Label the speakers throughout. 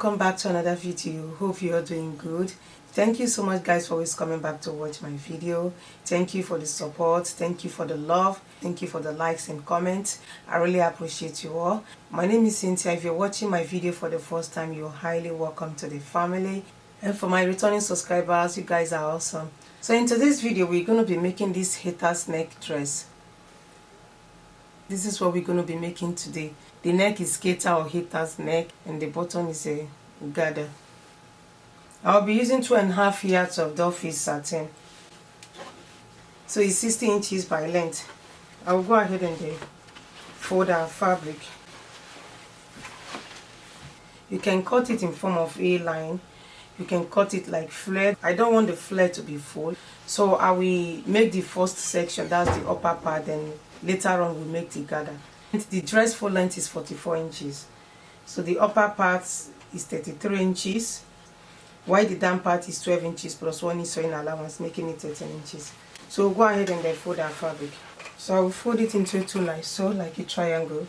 Speaker 1: welcome back to another video. Hope you are doing good. Thank you so much guys for always coming back to watch my video. Thank you for the support, thank you for the love, thank you for the likes and comments. I really appreciate you all. My name is Cynthia. If you're watching my video for the first time, you're highly welcome to the family. And for my returning subscribers, you guys are awesome. So in today's video, we're going to be making this Halter's neck dress. This is what we're going to be making today. The neck is skater or Halter's neck, and the bottom is a gather. I'll be using 2.5 yards of Duffy satin. So it's 60 inches by length. I'll go ahead and fold our fabric. You can cut it in form of a line. You can cut it like flare. I don't want the flare to be full, so I will make the first section, that's the upper part, and later on we'll make the gather. The dress full length is 44 inches. So the upper part is 33 inches, while the down part is 12 inches plus 1 inch sewing allowance, making it 13 inches. So we'll go ahead and then fold our fabric. So I will fold it into two lines, so like a triangle.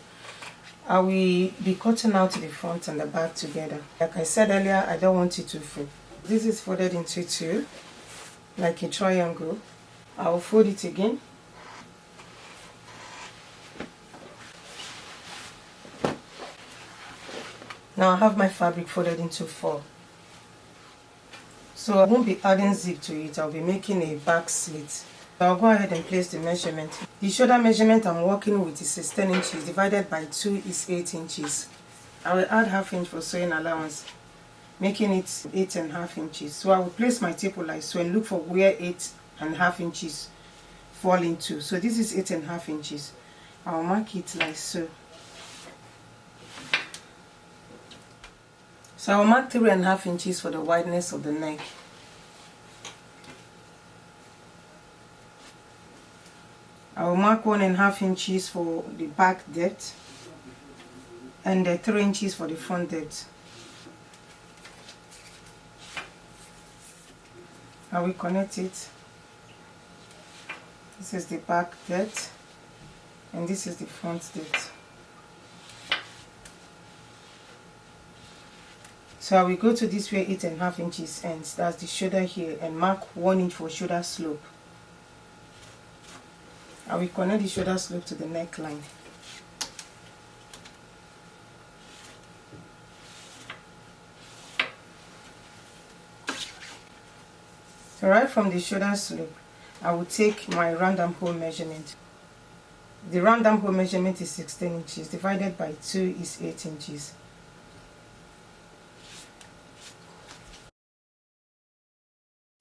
Speaker 1: I will be cutting out the front and the back together. Like I said earlier, I don't want it to fold. This is folded into two, like a triangle. I will fold it again. Now I have my fabric folded into four. So I won't be adding zip to it, I'll be making a back slit. I'll go ahead and place the measurement. The shoulder measurement I'm working with is 10 inches, divided by 2 is 8 inches. I will add half inch for sewing allowance, making it 8.5 inches. So I will place my tape like so and look for where 8.5 inches fall into. So this is 8.5 inches. I will mark it like so. So I will mark 3.5 inches for the wideness of the neck. I will mark 1.5 inches for the back depth and 3 inches for the front depth. I will connect it. This is the back depth and this is the front depth. So I will go to this where 8.5 inches ends, that's the shoulder here, and mark 1 inch for shoulder slope. I will connect the shoulder slope to the neckline. So right from the shoulder slope, I will take my round armhole measurement. The round armhole measurement is 16 inches, divided by 2 is 8 inches.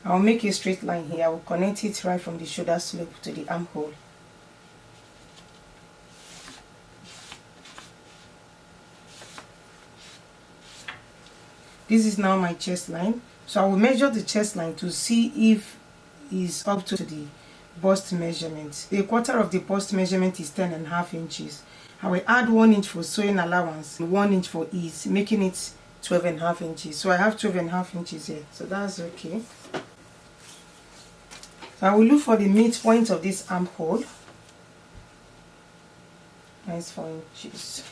Speaker 1: I will make a straight line here. I will connect it right from the shoulder slope to the armhole. This is now my chest line. So I will measure the chest line to see if it's up to the bust measurement. A quarter of the bust measurement is 10.5 inches. I will add 1 inch for sewing allowance and 1 inch for ease, making it 12.5 inches. So I have 12.5 inches here. So that's okay. So I will look for the midpoint of this armhole. That's 4 inches.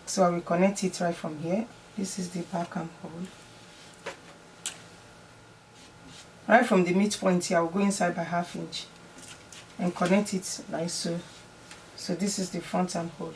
Speaker 1: So I will connect it right from here. This is the back armhole. Right from the midpoint here, I will go inside by 1/2 inch and connect it like so. So this is the front armhole.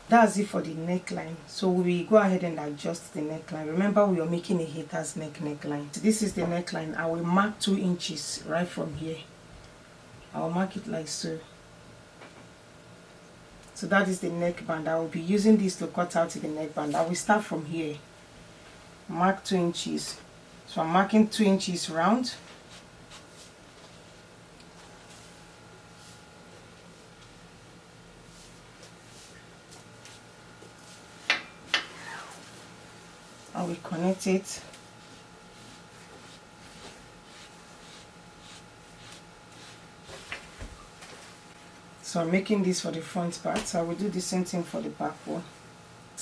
Speaker 1: That's it for the neckline. So we go ahead and adjust the neckline. Remember, we are making a Halter's neckline. So this is the neckline. I will mark 2 inches right from here. I will mark it like so. So that is the neckband. I will be using this to cut out the neckband. I will start from here. Mark 2 inches. So I'm marking 2 inches round. I will connect it. So I'm making this for the front part. So I will do the same thing for the back one.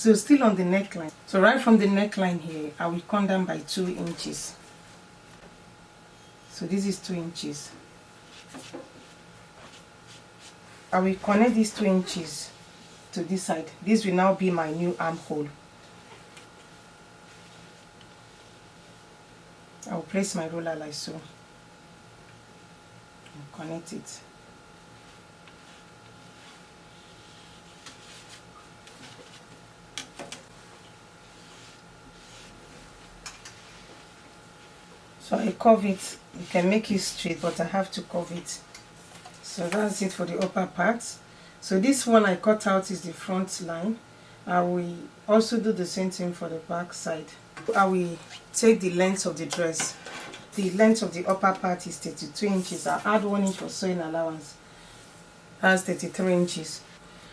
Speaker 1: So still on the neckline. So right from the neckline here, I will come down by 2 inches. So this is 2 inches. I will connect these 2 inches to this side. This will now be my new armhole. I will place my ruler like so and connect it. So I curve it. You can make it straight, but I have to curve it. So that's it for the upper part. So this one I cut out is the front line. I will also do the same thing for the back side. I will take the length of the dress. The length of the upper part is 32 inches. I'll add 1 inch for sewing allowance. That's 33 inches.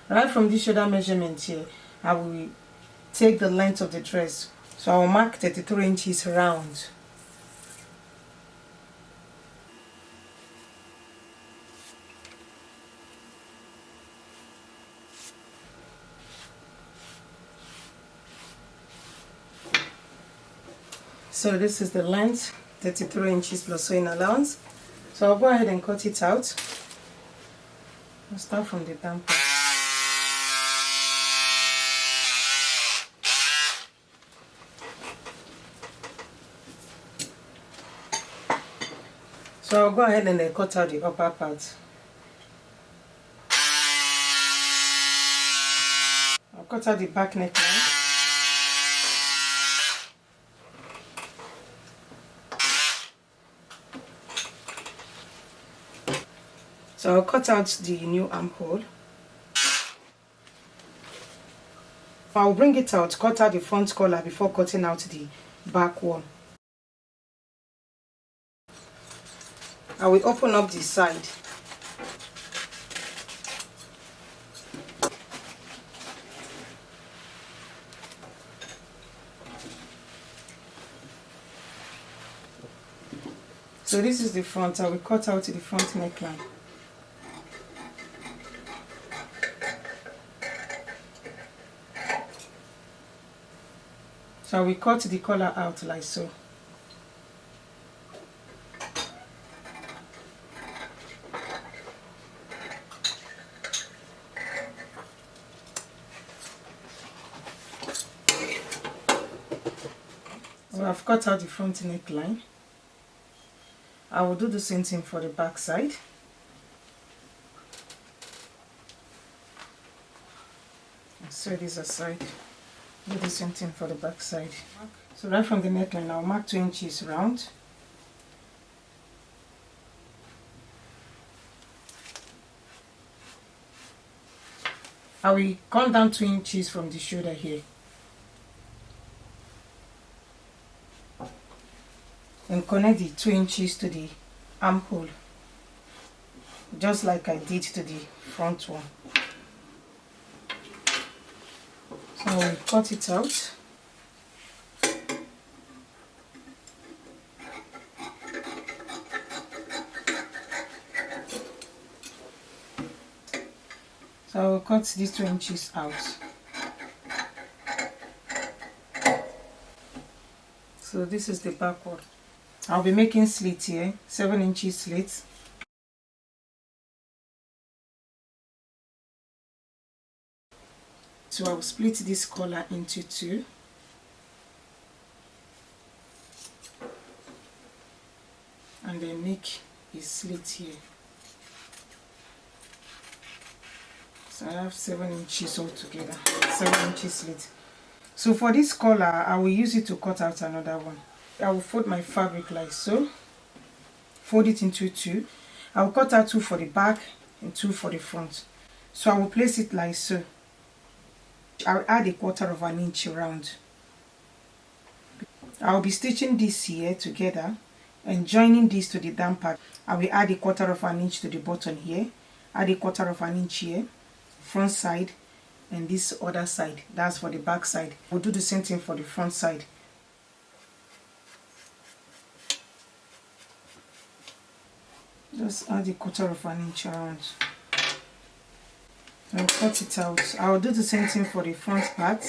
Speaker 1: Right from this shoulder measurement here, I will take the length of the dress. So I will mark 33 inches round. So this is the length, 33 inches plus sewing allowance. So I'll go ahead and cut it out. I'll start from the down part. So I'll go ahead and then cut out the upper part. I'll cut out the back neckline. So I'll cut out the new armhole. I'll bring it out, cut out the front collar before cutting out the back one. I will open up the side. So this is the front. I will cut out the front neckline. So we cut the collar out like so. So I've cut out the front neckline. I will do the same thing for the back side. Sew this aside. Do the same thing for the back side. So right from the neckline, I'll mark 2 inches round. I will come down 2 inches from the shoulder here. And connect the 2 inches to the armhole. Just like I did to the front one. So I will cut it out. So I will cut these 2 inches out. So this is the back one. I'll be making slit here, 7 inches slit. So I will split this collar into 2. And then make a slit here. So I have 7 inches altogether, 7 inches slit. So for this collar, I will use it to cut out another one. I will fold my fabric like so. Fold it into 2. I will cut out 2 for the back and 2 for the front. So I will place it like so. I'll add 1/4 inch around. I'll be stitching this here together and joining this to the down part. I will add 1/4 inch to the bottom here, add 1/4 inch here, front side, and this other side. That's for the back side. We'll do the same thing for the front side. Just add 1/4 inch around. I'll cut it out. I'll do the same thing for the front part.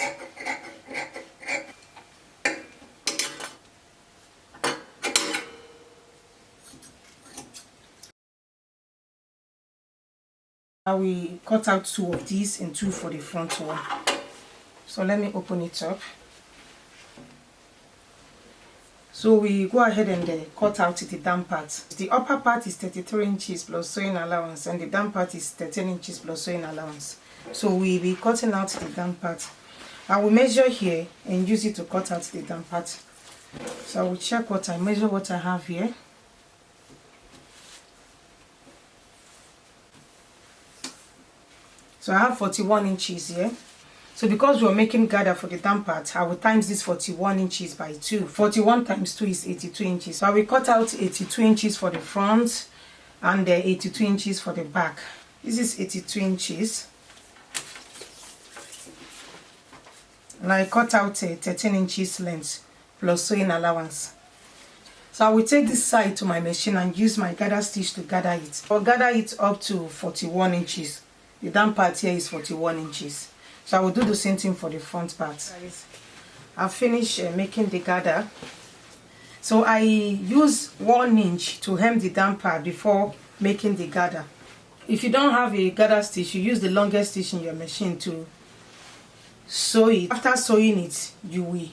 Speaker 1: I will cut out 2 of these and 2 for the front one. So let me open it up. So we go ahead and cut out the down part. The upper part is 33 inches plus sewing allowance, and the down part is 13 inches plus sewing allowance. So we'll be cutting out the down part. I will measure here and use it to cut out the down part. So I will check what I measure, what I have here. So I have 41 inches here. So because we're making gather for the down part, I will times this 41 inches by 2. 41 times 2 is 82 inches. So I will cut out 82 inches for the front and 82 inches for the back. This is 82 inches. And I cut out 13 inches length plus sewing allowance. So I will take this side to my machine and use my gather stitch to gather it. I'll gather it up to 41 inches. The down part here is 41 inches. So I will do the same thing for the front part. I've finished making the gather. So I use 1 inch to hem the down part before making the gather. If you don't have a gather stitch, you use the longest stitch in your machine to sew it. After sewing it, you will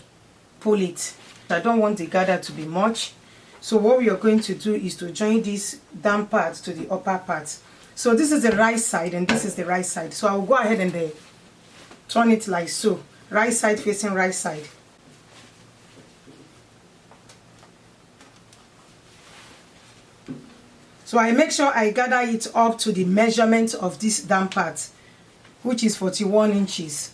Speaker 1: pull it. I don't want the gather to be much. So what we are going to do is to join this down part to the upper part. So this is the right side and this is the right side. So I will go ahead and turn it like so. Right side facing right side. So I make sure I gather it up to the measurement of this down part, which is 41 inches.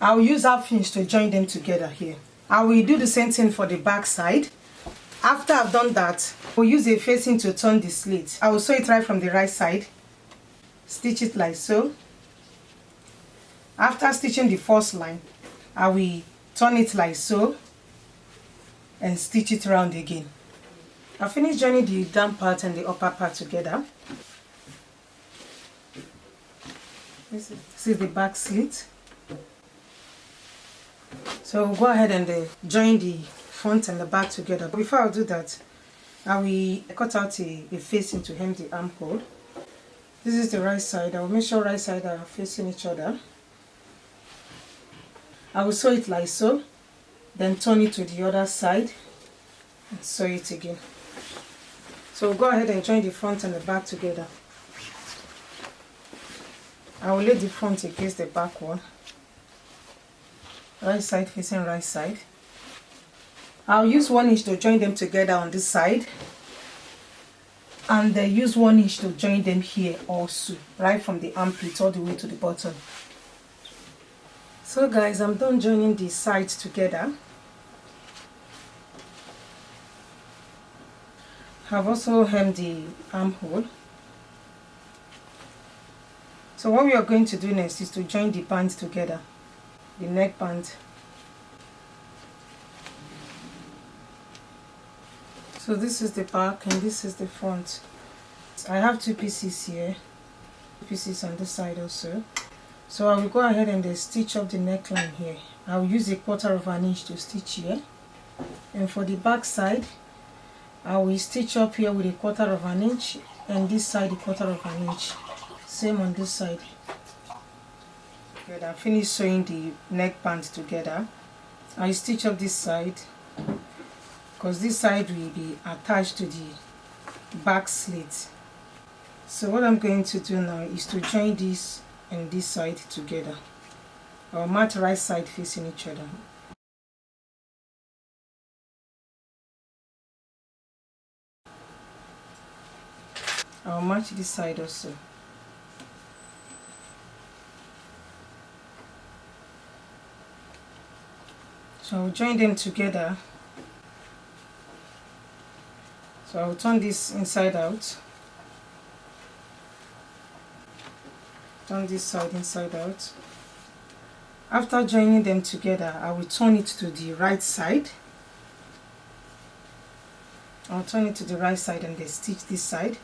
Speaker 1: I will use half inch to join them together here. I will do the same thing for the back side. After I've done that, we'll use a facing to turn the slit. I will sew it right from the right side. Stitch it like so. After stitching the first line, I will turn it like so and stitch it around again. I finished joining the down part and the upper part together. This is the back slit. So we'll go ahead and join the front and the back together. But before I do that, I will cut out a facing to hem the armhole. This is the right side. I will make sure right side are facing each other. I will sew it like so, then turn it to the other side and sew it again. So we'll go ahead and join the front and the back together. I will lay the front against the back one. Right side facing right side. I'll use 1 inch to join them together on this side, and then use 1 inch to join them here also, right from the armpit all the way to the bottom. So guys, I'm done joining the sides together. I've also hemmed the armhole. So what we are going to do next is to join the bands together, the neck band. So this is the back and this is the front. I have 2 pieces here, 2 pieces on this side also. So I will go ahead and stitch up the neckline here. I will use 1/4 of an inch to stitch here. And for the back side, I will stitch up here with 1/4 of an inch and this side 1/4 of an inch. Same on this side. Good. I finished sewing the neck band together. I stitch up this side because this side will be attached to the back slit. So what I'm going to do now is to join this and this side together. I'll match right side facing each other. I'll match this side also. So I'll join them together. So I'll turn this inside out. Turn this side inside out. After joining them together, I will turn it to the right side. I'll turn it to the right side and then stitch this side.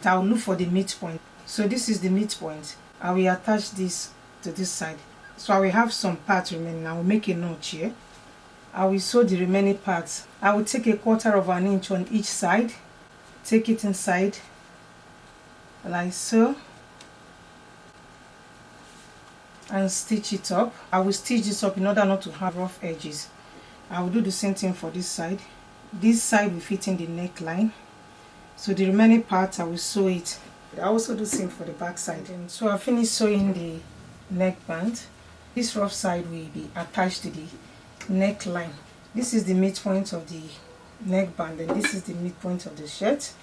Speaker 1: I'll look for the midpoint. So this is the midpoint. I will attach this to this side. So I will have some part remaining. I will make a notch here. I will sew the remaining parts. I will take 1/4 of an inch on each side. Take it inside like so. and stitch it up. I will stitch this up in order not to have rough edges. I will do the same thing for this side. This side will fit in the neckline, so the remaining part I will sew it. I also do the same for the back side. And so I finished sewing the neckband. This rough side will be attached to the neckline. This is the midpoint of the neckband and this is the midpoint of the shirt.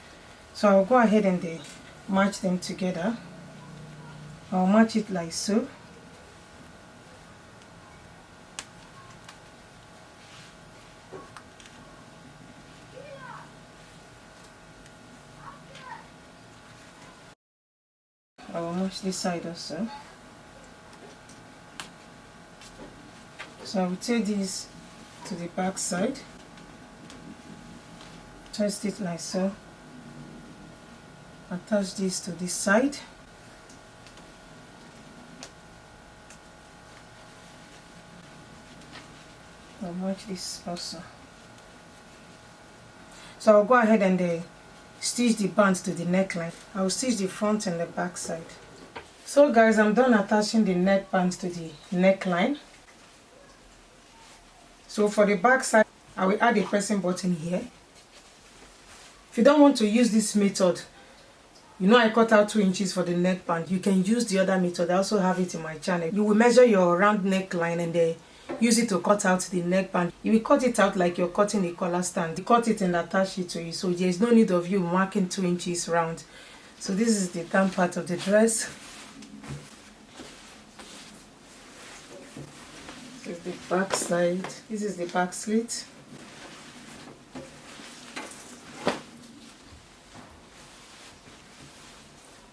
Speaker 1: So I'll go ahead and match them together. I'll match it like so. I will match this side also. So I will take this to the back side, twist it like so, attach this to this side, I'll match this also. So I'll go ahead and stitch the bands to the neckline. I will stitch the front and the back side. So guys, I'm done attaching the neck bands to the neckline. So for the back side, I will add a pressing button here. If you don't want to use this method, you know I cut out 2 inches for the neckband, you can use the other method. I also have it in my channel. You will measure your round neckline and use it to cut out the neckband. You will cut it out like you're cutting a collar stand. You cut it and attach it to you, so there is no need of you marking 2 inches round. So this is the down part of the dress. This is the back side. This is the back slit.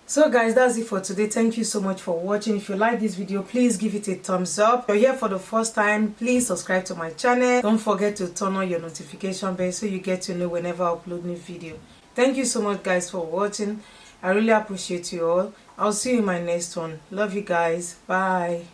Speaker 1: So guys, that's it for today. Thank you so much for watching. If you like this video, please give it a thumbs up. If you're here for the first time, please subscribe to my channel. Don't forget to turn on your notification bell so you get to know whenever I upload new video. Thank you so much guys for watching. I really appreciate you all. I'll see you in my next one. Love you guys. Bye.